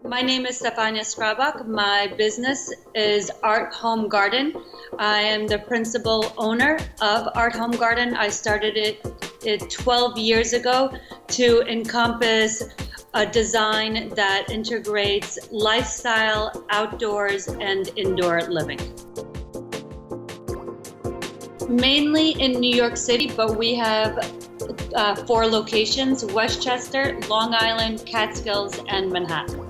My name is Stefania Skrabak. My business is Art Home Garden. I am the principal owner of Art Home Garden. I started it 12 years ago to encompass a design that integrates lifestyle, outdoors, and indoor living. Mainly in New York City, but we have 4 locations: Westchester, Long Island, Catskills, and Manhattan.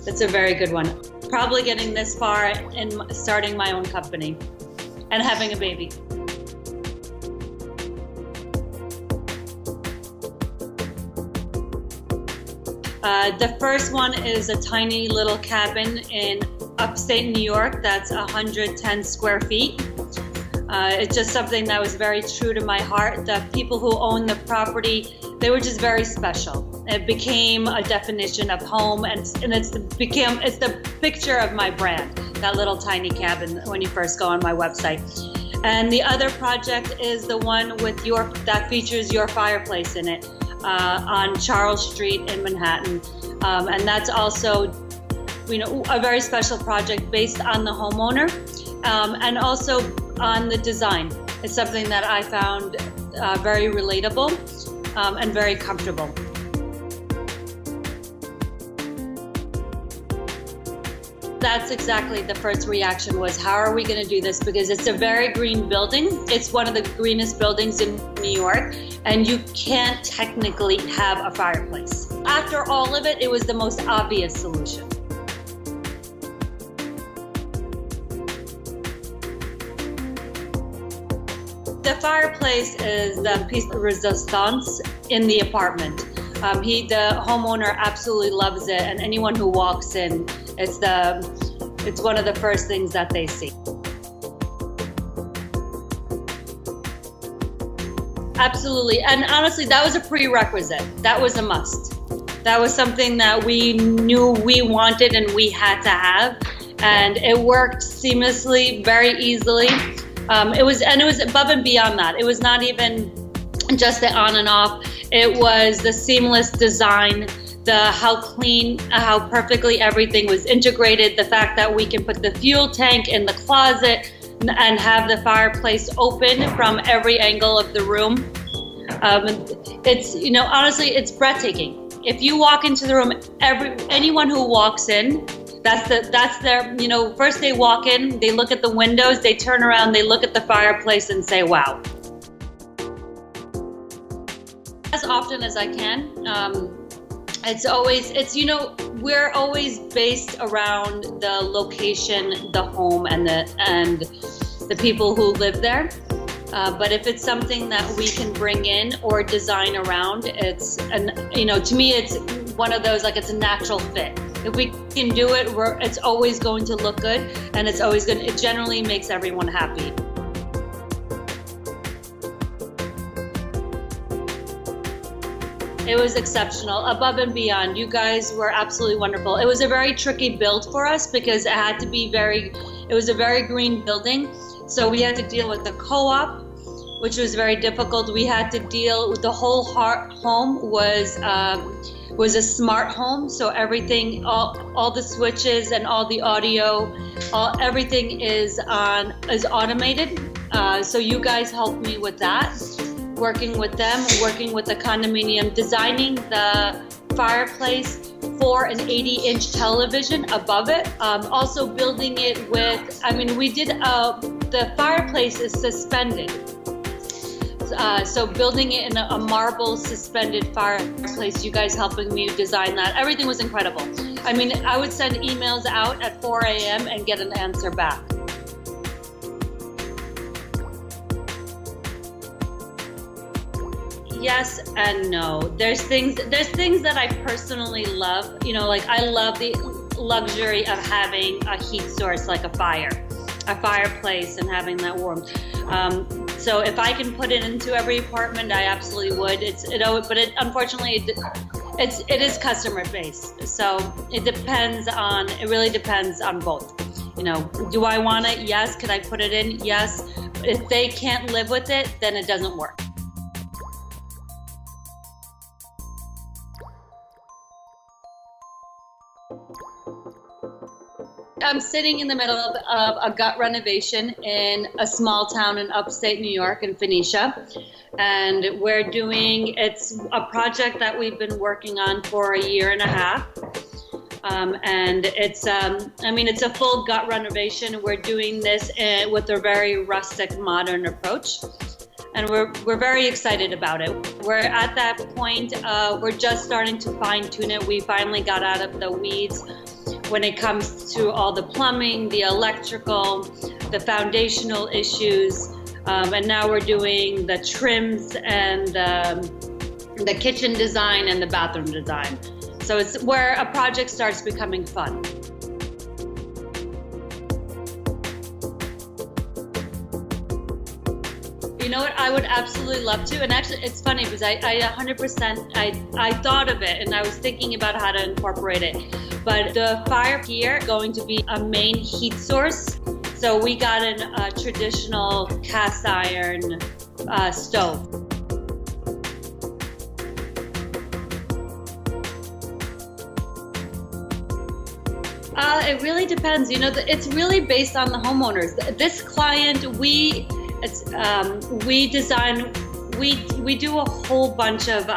That's a very good one. Probably getting this far in starting my own company and having a baby. The first one is a tiny little cabin in Upstate New York that's 110 square feet. It's just something that was very true to my heart. The people who own the property, they were just very special. It became a definition of home, and it's the picture of my brand, that little tiny cabin when you first go on my website. And the other project is the one with that features your fireplace in it on Charles Street in Manhattan. And that's also, a very special project based on the homeowner and also on the design. It's something that I found very relatable and very comfortable. That's exactly the first reaction was, how are we going to do this? Because it's a very green building. It's one of the greenest buildings in New York, and you can't technically have a fireplace. After all of it, it was the most obvious solution. The fireplace is the piece de resistance in the apartment. The homeowner absolutely loves it, and anyone who walks in, it's one of the first things that they see. Absolutely, and honestly, that was a prerequisite. That was a must. That was something that we knew we wanted and we had to have, and it worked seamlessly, very easily. It was above and beyond that. It was not even just the on and off. It was the seamless design, how clean, how perfectly everything was integrated, the fact that we can put the fuel tank in the closet and have the fireplace open from every angle of the room. Honestly, it's breathtaking. If you walk into the room, anyone who walks in, that's their, first they walk in, they look at the windows, they turn around, they look at the fireplace and say, wow. As often as I can. We're always based around the location, the home, and the people who live there. But if it's something that we can bring in or design around, to me, it's one of those, it's a natural fit. If we can do it, it's always going to look good, and it generally makes everyone happy. It was exceptional, above and beyond. You guys were absolutely wonderful. It was a very tricky build for us because it was a very green building. So we had to deal with the co-op, which was very difficult. We had to deal with the whole home was a smart home. So everything, all the switches and all the audio, everything is automated. So you guys helped me with that. Working with them, working with the condominium, designing the fireplace for an 80-inch television above it. Also building it the fireplace is suspended. So building it in a marble suspended fireplace, you guys helping me design that. Everything was incredible. I would send emails out at 4 a.m. and get an answer back. Yes and no. There's things that I personally love. I love the luxury of having a heat source like a fireplace, and having that warmth. So if I can put it into every apartment, I absolutely would. Unfortunately, it is customer based. So it really depends on both. Do I want it? Yes. Could I put it in? Yes. If they can't live with it, then it doesn't work. I'm sitting in the middle of a gut renovation in a small town in upstate New York in Phoenicia. And it's a project that we've been working on for a year and a half. And it's a full gut renovation. We're doing this with a very rustic, modern approach. And we're very excited about it. We're at that point, we're just starting to fine tune it. We finally got out of the weeds when it comes to all the plumbing, the electrical, the foundational issues. And now we're doing the trims and the kitchen design and the bathroom design. So it's where a project starts becoming fun. You know what? I would absolutely love to. And actually, it's funny because I 100%, I thought of it and I was thinking about how to incorporate it. But the fire here is going to be a main heat source. So we got a traditional cast iron stove. It really depends. It's really based on the homeowners. This client, we do a whole bunch of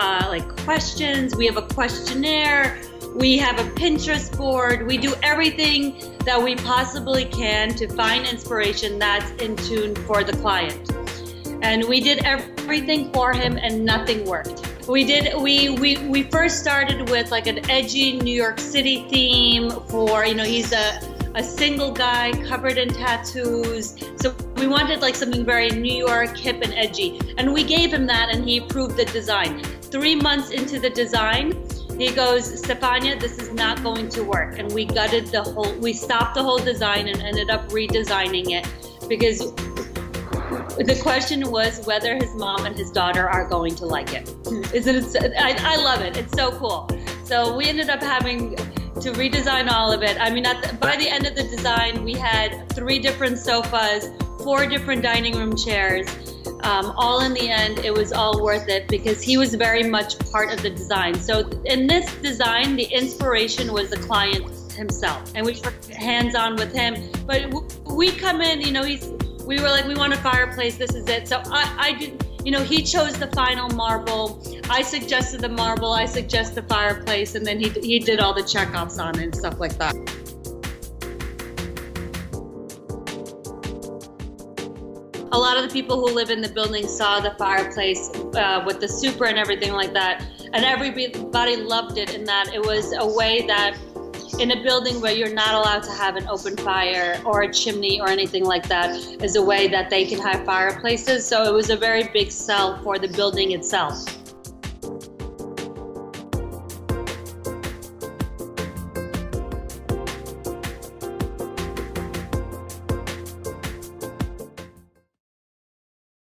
questions. We have a questionnaire. We have a Pinterest board. We do everything that we possibly can to find inspiration that's in tune for the client. And we did everything for him and nothing worked. We first started with like an edgy New York City theme for, he's a single guy covered in tattoos. So we wanted like something very New York, hip and edgy. And we gave him that and he approved the design. 3 months into the design, he goes, Stefania, this is not going to work. And we stopped the whole design and ended up redesigning it because the question was whether his mom and his daughter are going to like it. I love it. It's so cool. So we ended up having to redesign all of it. By the end of the design, we had 3 different sofas, 4 different dining room chairs. All in the end, it was all worth it because he was very much part of the design. So in this design, the inspiration was the client himself. And we were hands-on with him. But we come in, we were like, we want a fireplace, this is it. So I did, he chose the final marble. I suggested the marble, I suggest the fireplace, and then he did all the checkoffs on it and stuff like that. A lot of the people who live in the building saw the fireplace with the super and everything like that. And everybody loved it in that it was a way that in a building where you're not allowed to have an open fire or a chimney or anything like that is a way that they can have fireplaces. So it was a very big sell for the building itself.